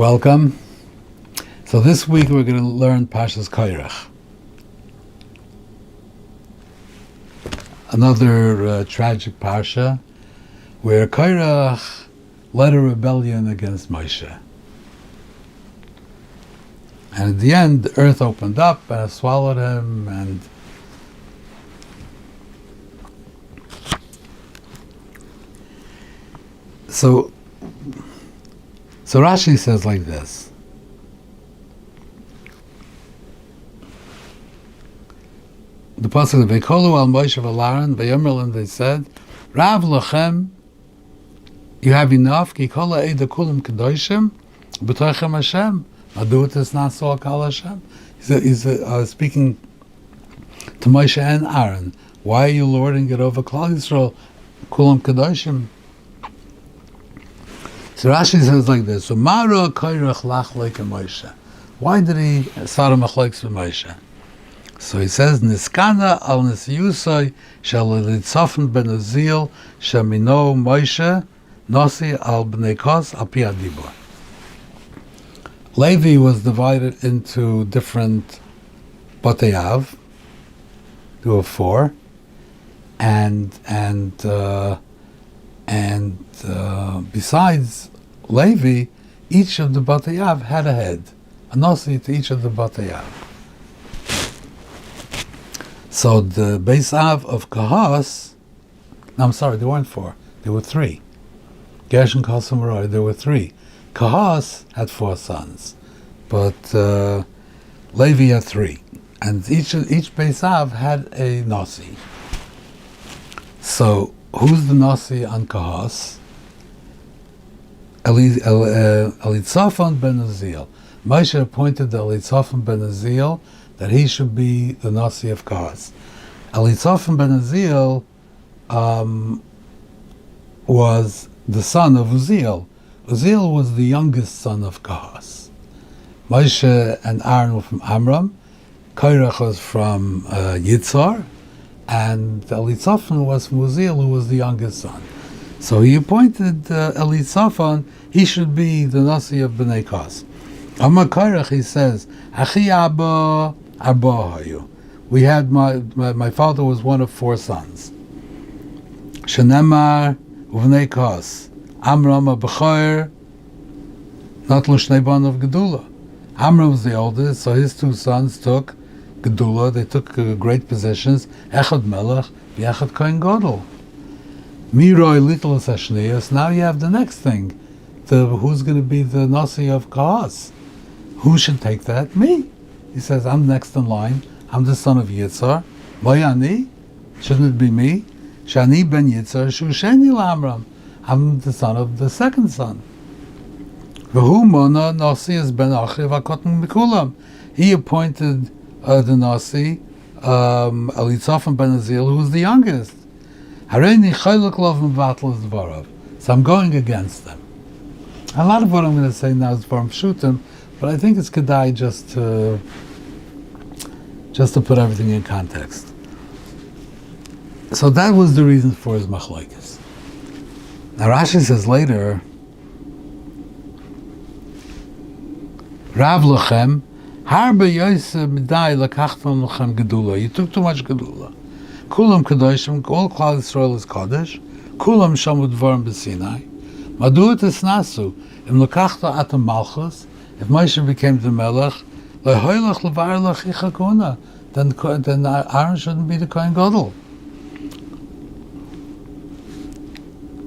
Welcome. So this week we're going to learn Parshas Korach. Another tragic parsha where Korach led a rebellion against Moshe. And at the end, the earth opened up and swallowed him, and so Rashi says like this. The pasuk, "V'kolu al Moshe v'Aaron v'yomer," and they said, "Rav lachem, you have enough. Ki kol ha'eda kulam kedoshim b'toichem Hashem. Aduot is not so kal Hashem." He's speaking to Moshe and Aaron. Why are you lording it over Klal Yisrael? Kulam kedoshim. So Rashi says like this: "So Mara Korach lach like Moshe." Why did he start a machlokes with Moshe? So he says, "Niskana al nisiyusay shel litzofen ben Uzziel shemino Moshe nasi al bnei kos al pi adibur." Levi was divided into different batei av. There were four, and besides Levi, each of the batei av had a head, a nasi to each of the batei av. So the Beis Av of Kahas, no, I'm sorry, there weren't four, there were three. Gershon, Kahas, and Merari, there were three. Kahas had four sons, but Levi had three, and each Beis Av had a Nasi. So who's the Nasi on Kahas? Elitzaphan ben Uzziel. Moshe appointed the Elitzaphan ben Uzziel that he should be the Nasi of Kahas. Elitzaphan ben Uzziel was the son of Uzziel. Uzziel was the youngest son of Kahas. Moshe and Aaron were from Amram. Korach was from Yitzhar, and Elitzaphan was from Uzziel, who was the youngest son. So he appointed Elitzaphan, he should be the Nasi of Bnei Kahas. Amar Korach, he says, "Achi Abba Hayu." We had my father was one of four sons. Shenemar uvnei Kahas Amram B'choir Natlu Shnei Ban of Gedula. Amram was the oldest, so his two sons took Gedula. They took great positions. Echad Melech, Echad Kohen Gadol. Miroi Little Sashniyas. Now you have the next thing. Who's going to be the Nasi of Kahas? Who should take that? Me. He says, I'm next in line. I'm the son of Yitzhar. Moyani, shouldn't it be me? Shani ben Yitzhar, Shusheni Lamram. I'm the son of the second son. V'hu mona Nasi is ben Achiv HaKotan Mikulam. He appointed the Nasi, Elitzaphan ben Uzziel, who was the youngest. Hareini Chayluk Lov Mevatel Dvarav. So I'm going against them. A lot of what I'm going to say now is from Pshutim, but I think it's kedai just to put everything in context. So that was the reason for his machlokes. Now Rashi says later, Rav lachem, harbe Yosef midai lakachtam lachem gedula. You took too much gedula. Kulam kadoshim, all Klal Yisrael is kodesh. Kulam shamu dvarim b'Sinai. Madu tisnasu im lakachta atam malchus. If Moshe became the melech, then Aaron shouldn't be the Kohen Gadol.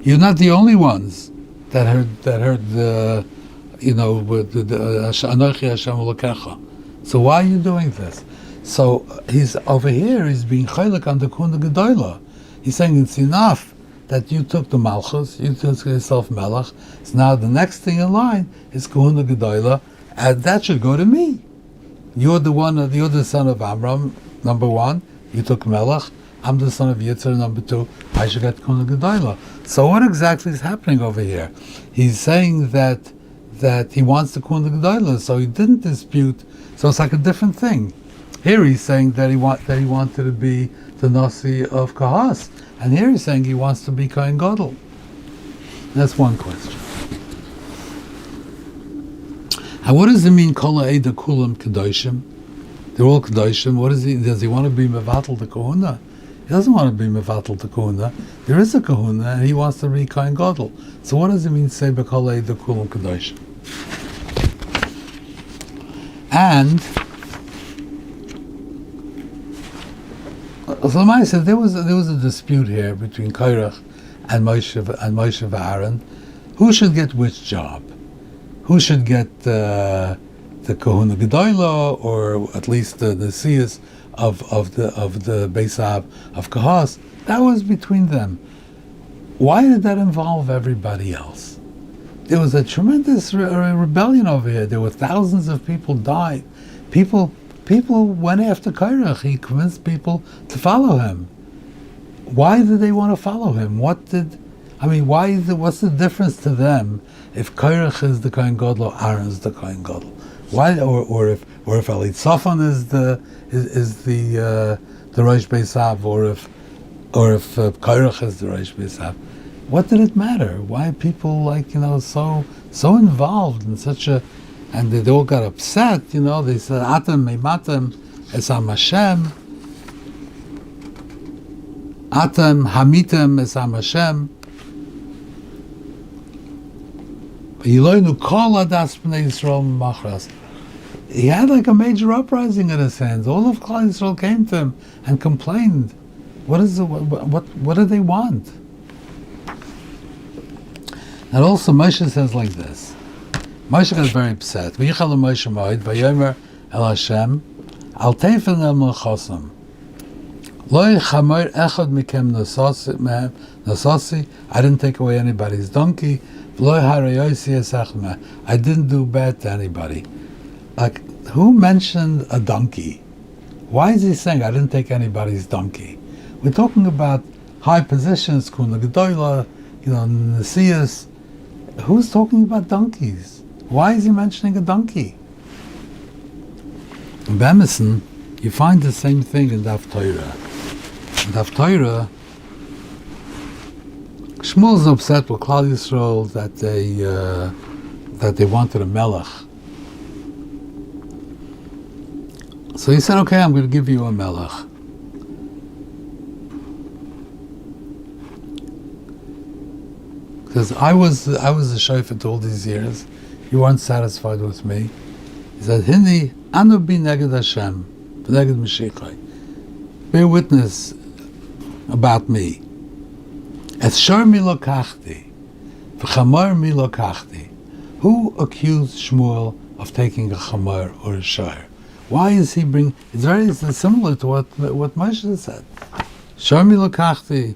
You're not the only ones that heard the Anochi Hashem Elokecha. So why are you doing this? So he's over here. He's being chaylik on the Kuna Gedola. He's saying it's enough that you took the Malchus, you took yourself Melech. So now the next thing in line is Kuna Gedola, and that should go to me. You're the son of Amram, number one. You took Melech. I'm the son of Yitzhar, number two. I should get Kuna Gedola. So what exactly is happening over here? He's saying that he wants the Kuna Gedola, so he didn't dispute. So it's like a different thing. Here he's saying that he wanted to be the Nasi of Kahas, and here he's saying he wants to be Kohen Gadol. That's one question. And what does it mean, Kol Ha'eda Kulam Kedoshim? They're all Kedoshim. What is he? Does he want to be Mevatel the Kahuna? He doesn't want to be Mevatel the Kahuna. There is a Kahuna, and he wants to be Kohen Gadol. So what does it mean, say, Kol Ha'eda Kulam Kedoshim? And so Maya said there was a dispute here between Korach and Moshe and Aaron. Who should get which job? Who should get the Kahuna Gedolah, or at least the Nesias of the Beis Av of Kahas? That was between them. Why did that involve everybody else? There was a tremendous rebellion over here. There were thousands of people died. People went after Korach. He convinced people to follow him. Why did they want to follow him? What's the difference to them if Korach is the Kohen Gadol or Aaron is the Kohen Gadol? Why, or if Elitzaphan is the Rosh Beis Av, or if Korach is the Rosh Beis Av? What did it matter? Why are people so involved in such a? And they all got upset. They said Atem Meimatem Esam Hashem. Atem Hamitem Esam Hashem. Yiloinu Kol Adas Bnei Yisrael Machras. He had like a major uprising in his hands. All of Klal Yisrael came to him and complained. What do they want? And also Moshe says like this. Moshe got very upset. V'yichal Moshe Moed v'yomer el Hashem al teifen el melchosam lo chamer echad mikem nasasi. I didn't take away anybody's donkey. V'lo harayosi esachma. I didn't do bad to anybody. Like, who mentioned a donkey? Why is he saying I didn't take anybody's donkey? We're talking about high positions, Kuna Gedolah, Nesias. Who's talking about donkeys? Why is he mentioning a donkey? In Bemison, you find the same thing in Daf Torah. In Daf Torah, Shmuel is upset with Klal Yisrael that they wanted a melech. So he said, "Okay, I'm going to give you a melech." Because I was a shofet all these years. You weren't satisfied with me. He said, "Hini anu bi neged Hashem, neged Mashiach. Bear witness about me. Et shor mi lokachti, v'chamor mi lokachti." Who accused Shmuel of taking a chamor or a shor? Why is he bring? It's very similar to what Moshe said. Shor mi lokachti,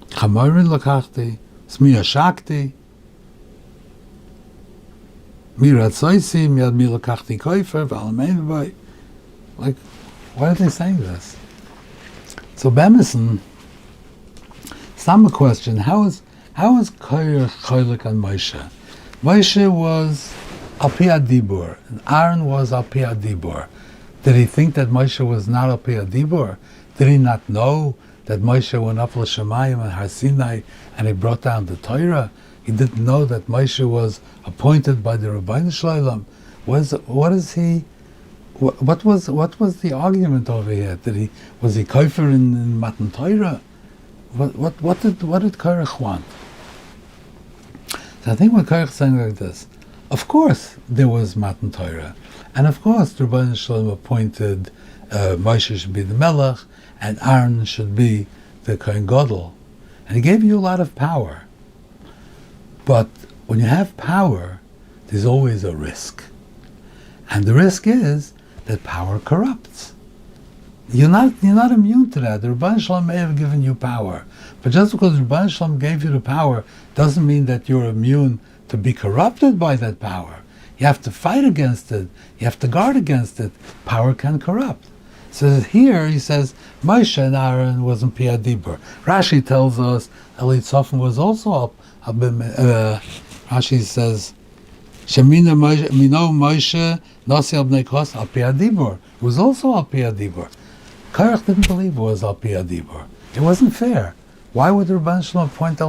chamor mi lokachti, smi yashakti. Like, why are they saying this? So Bemison, some question: How is Korach cholik on Moshe? Moshe was al pi adibur, and Aaron was al pi adibur. Did he think that Moshe was not al pi adibur? Did he not know that Moshe went up l'Shamayim and Har Sinai and he brought down the Torah? He didn't know that Moshe was appointed by the Rabbeinu Shloim. What was the argument over here? Was he kofer in Matan Torah? What did Korach want? So I think what Korach is saying like this: of course there was Matan Torah, and of course the Rabbeinu Shloim appointed Moshe should be the Melech and Aaron should be the Kohen Gadol, and he gave you a lot of power. But when you have power, there's always a risk. And the risk is that power corrupts. You're not immune to that. The Rabban Shalom may have given you power. But just because the Rabban Shalom gave you the power doesn't mean that you're immune to be corrupted by that power. You have to fight against it. You have to guard against it. Power can corrupt. So here he says, Moshe and Aaron wasn't Pi Adibur. Rashi tells us Elitzaphan was also up. Rashi says, Shemina Moshe Nasi al Bnei Kos al Pi Adibur. It was also al Pi Adibur. Korach didn't believe it was al Pi Adibur. It wasn't fair. Why would the Rabban Shalom point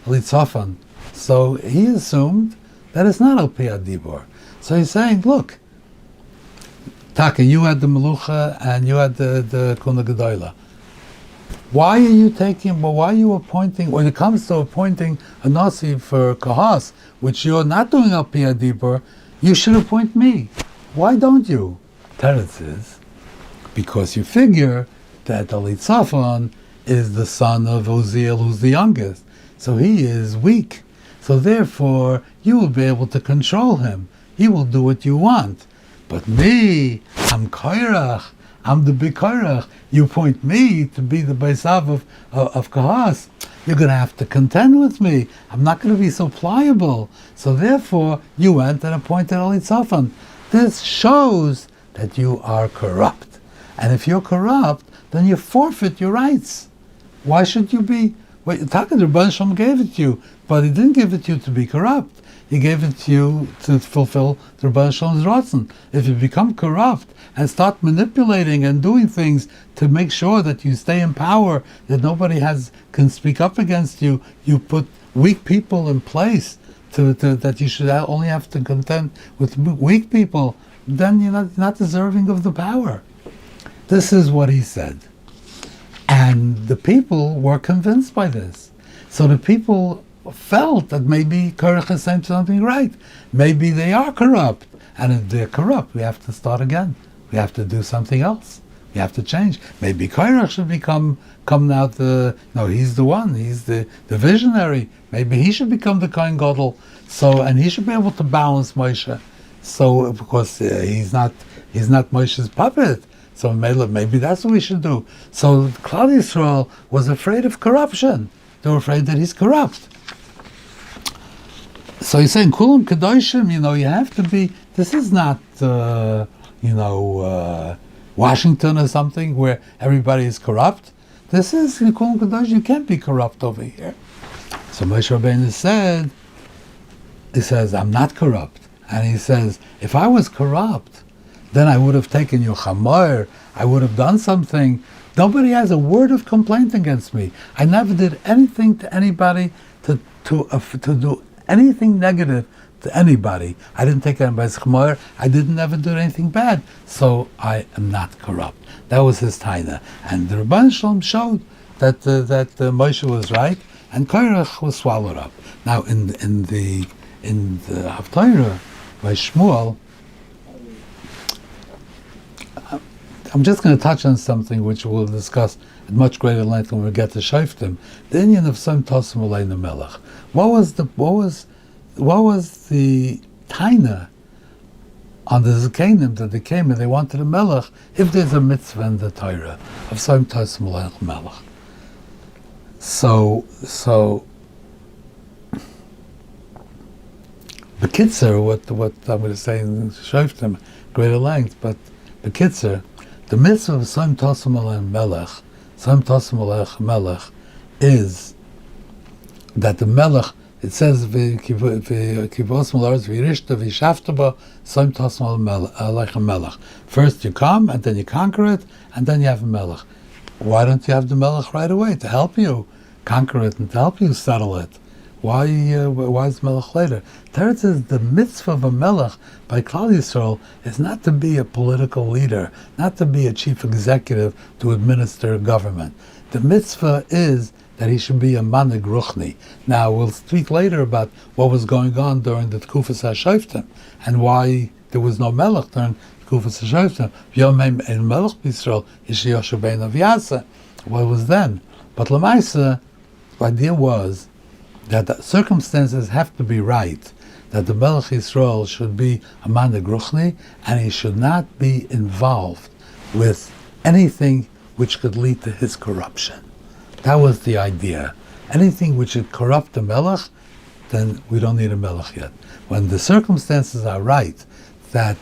Elitzaphan So he assumed that it's not al pi adibor. So he's saying, look, Taka, you had the Melucha and you had the Kuna Gedoyla. Why are you appointing, when it comes to appointing a Nasi for Kahas, which you're not doing al pi adibor, you should appoint me. Why don't you? Teretz is, because you figure that Elitzaphan is the son of Uziel, who's the youngest. So he is weak. So therefore, you will be able to control him. He will do what you want. But me, I'm Korach. I'm the big Korach. You appoint me to be the Beisav of Kahas. You're going to have to contend with me. I'm not going to be so pliable. So therefore, you went and appointed Elitzaphan. This shows that you are corrupt. And if you're corrupt, then you forfeit your rights. Why should you be? Well, Taka, the Rebbe Shalom gave it to you, but he didn't give it to you to be corrupt. He gave it to you to fulfill the Rebbe Shalom's Ratzon. If you become corrupt and start manipulating and doing things to make sure that you stay in power, that nobody can speak up against you, you put weak people in place that you should only have to contend with weak people, then you're not deserving of the power. This is what he said. And the people were convinced by this. So the people felt that maybe Korach is saying something right. Maybe they are corrupt. And if they're corrupt, we have to start again. We have to do something else. We have to change. Maybe Korach should come out he's the one, he's the visionary. Maybe he should become the Kohen Gadol. So, and he should be able to balance Moshe. So, because he's not Moshe's puppet. So maybe that's what we should do. So Klal Yisrael was afraid of corruption. They were afraid that he's corrupt. So he's saying, Kulam Kedoshim, you have to be, this is not, Washington or something where everybody is corrupt. This is Kulam Kedoshim, you can't be corrupt over here. So Moshe Rabbeinu says, I'm not corrupt. And he says, if I was corrupt, then I would have taken your chamor, I would have done something. Nobody has a word of complaint against me. I never did anything to anybody to do anything negative to anybody. I didn't take anybody's chamor, I didn't ever do anything bad. So I am not corrupt. That was his taina. And the Rabban Shalom showed that Moshe was right, and Korach was swallowed up. Now in the Haftarah by Shmuel, I'm just going to touch on something which we'll discuss at much greater length when we get to Shoftim. The Indian of Sam Tosim Aleinu Melech. What was the taina on the Zakenim that they came and they wanted a Melech if there's a mitzvah in the Torah of Sam Tosim Aleinu Melech? So Bekitzer, what I'm going to say in Shoftim, greater length, but Bekitzer, the mitzvah of Sam Tosim Aleinu Melech, is that the Melech, it says, first you come, and then you conquer it, and then you have a Melech. Why don't you have the Melech right away to help you conquer it and to help you settle it? Why is Melech later? Teretz says the mitzvah of a Melech by Klal Yisrael is not to be a political leader, not to be a chief executive to administer a government. The mitzvah is that he should be a manig ruchni. Now we'll speak later about what was going on during the Tkufas HaShoftim and why there was no Melech during Tkufas HaShoftim. Yom ein Melech B'Yisrael Ish Yosher ben Avyasa. What was then? But Lamaisa, the idea was that the circumstances have to be right, that the Melech Yisrael should be a manig ruchni, and he should not be involved with anything which could lead to his corruption. That was the idea. Anything which would corrupt the Melech, then we don't need a Melech yet. When the circumstances are right, that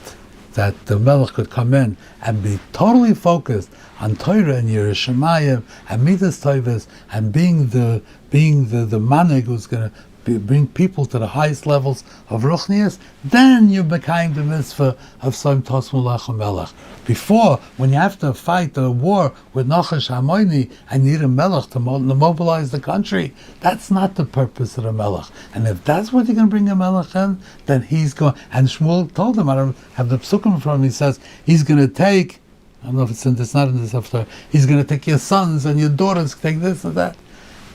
the Melech could come in and be totally focused on Torah and Yerushalayim and Midas Tovos and being the manig who's going to bring people to the highest levels of Ruchnias, then you become the mitzvah of Soim Tos Mulach HaMelech. Before, when you have to fight a war with Nachash HaMoini and you need a Melech to mobilize the country, that's not the purpose of the Melech. And if that's what you're going to bring a Melech in, then he's going, and Shmuel told him, I don't have the psukim from him, he says, he's going to take, I don't know if it's not in this after, he's going to take your sons and your daughters, take this and that.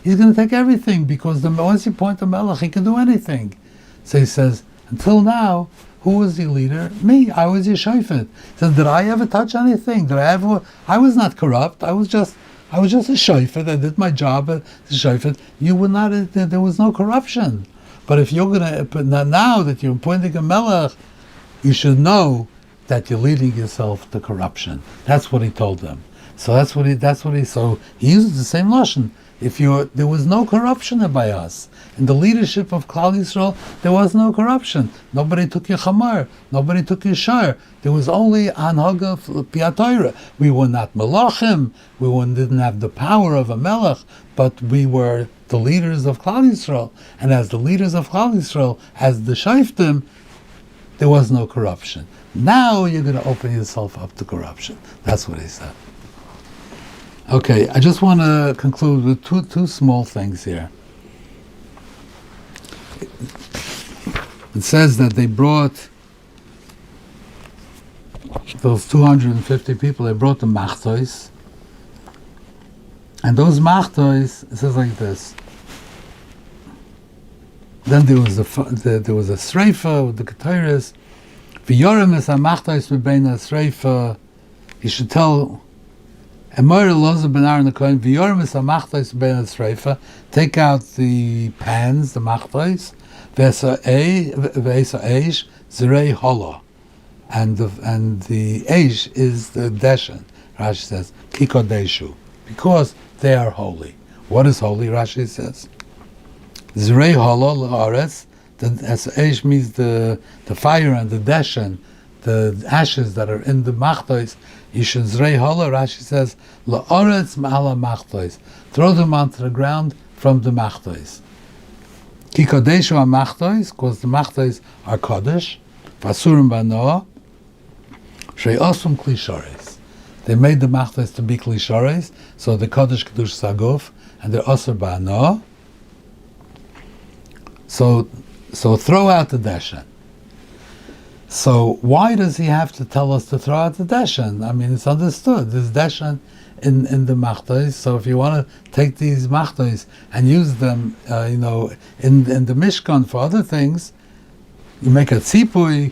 He's going to take everything, because once you point to Melech, he can do anything. So he says, until now, who was your leader? Me. I was your shofet. He says, did I ever touch anything? I was not corrupt. I was just a shofet. I did my job as a shofet. You would not. There was no corruption. But if you're going to, now that you're appointing a Melech, you should know that you're leading yourself to corruption. That's what he told them. So so he uses the same lashon. There was no corruption by us. In the leadership of Klal Yisrael, there was no corruption. Nobody took your chamar. Nobody took your shar. There was only anhaga piatoira. We were not melachim. We didn't have the power of a melech, but we were the leaders of Klal Yisrael. And as the leaders of Klal Yisrael, as the shayftim, there was no corruption. Now you're going to open yourself up to corruption. That's what he said. Okay, I just want to conclude with two small things here. It says that they brought those 250 people. They brought the machtois, and those machtois, it says like this. Then there was a sreifa with the ketores. V'yorem es ha-machtois v'bein ha-sreifa. You should tell. Take out the pans, the machtais, and the eish is the deshen. Rashi says kikodeshu, because they are holy. What is holy? Rashi says zrei hola la'aretz. The eish means the fire and the deshen, the ashes that are in the machtais. You should zrei hola. Rashi says la'aretz ma'ala machtais. Throw them onto the ground from the machtais. Ki kodeshu ha-machtais, because the machtais are kodesh. Vasurim banoah she'osum kli shores. They made the machtais to be kli shores, so the kodesh kedush saguf, and they're osur banoah. So throw out the deshen. So why does he have to tell us to throw out the deshen? I mean, it's understood. There's deshen in the machtais. So if you want to take these machtais and use them, in the Mishkan for other things, you make a tzipui,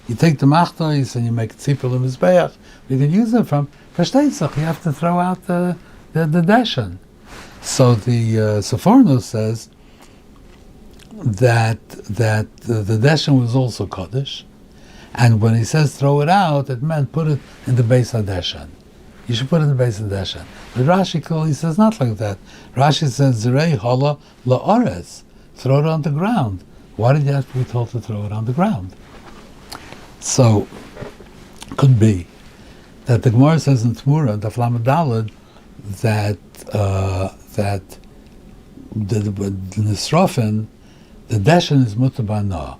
you take the machtais and you make a tzipui l'mizbeach. You can use them for shteitzach. You have to throw out the deshen. So the Seforno says that the deshen was also kaddish. And when he says throw it out, it meant put it in the Beis HaDeshen. You should put it in the Beis HaDeshen. But Rashi clearly says not like that. Rashi says zirei hola la'aretz. Throw it on the ground. Why did you have to be told to throw it on the ground? So, could be that the Gemara says in Tmura, the Flamadalad, that the Nisrofin, the Deshen is mutabana,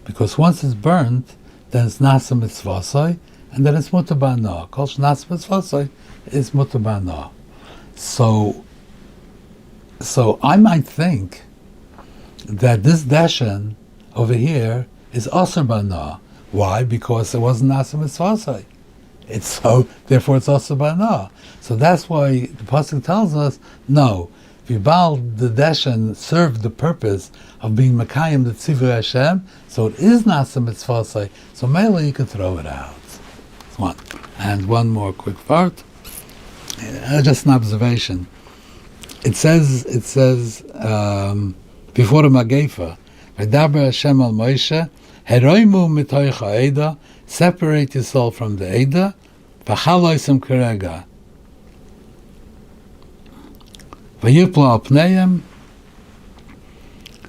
because once it's burnt, then it's nasa mitzvasai, and then it's mutabana. Kol nasa mitzvasai is mutabana. So I might think that this Deshen over here is asur bana. Why? Because it wasn't nasa mitzvasai. Therefore it's asur bana. So that's why the pasuk tells us no. Vibal the Deshen served the purpose of being Mekayim the Tzivur Hashem, so it is nasa mitzvasai. So mainly you can throw it out. That's one. And one more quick part. Just an observation. It says before the Magefa, V'daber Hashem al Moshe, Heroimu mitoich ha'eda, separate yourself from the Eda, v'chaloisem kerega. V'yipla al pneim,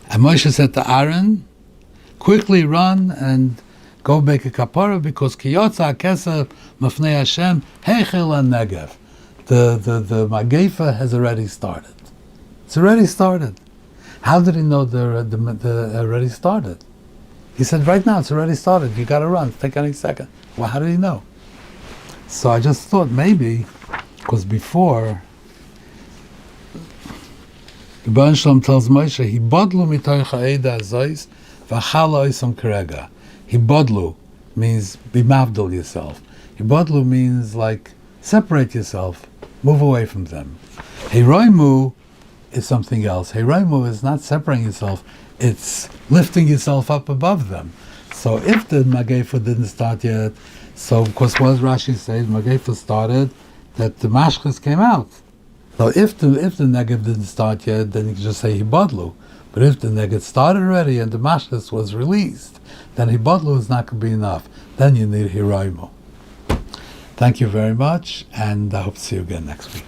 and Moshe said to Aaron, quickly run and go make a kapara, because ki yotza ha'kesef mafnei Hashem heichel ha'negev. The Magefa has already started. It's already started. How did he know the already started? He said, right now it's already started. You got to run. Take any second. Well, how did he know? So I just thought maybe, because before, the Baruch Shalom tells Moshe, "Hibodlu mitoich ha'eda azois v'chala oisam kerega." Hibodlu means be mavdil yourself. Hibodlu means like separate yourself, move away from them. Heiroimu is something else. Heiroimu is not separating yourself; it's lifting yourself up above them. So if the Magefa didn't start yet, so of course what does Rashi say? The Magefa started, that the Mashchas came out. So if the Negev didn't start yet, then you can just say Hibodlu. But if the Negev started already and the Mashchas was released, then Hibodlu is not going to be enough. Then you need Hiroimu. Thank you very much, and I hope to see you again next week.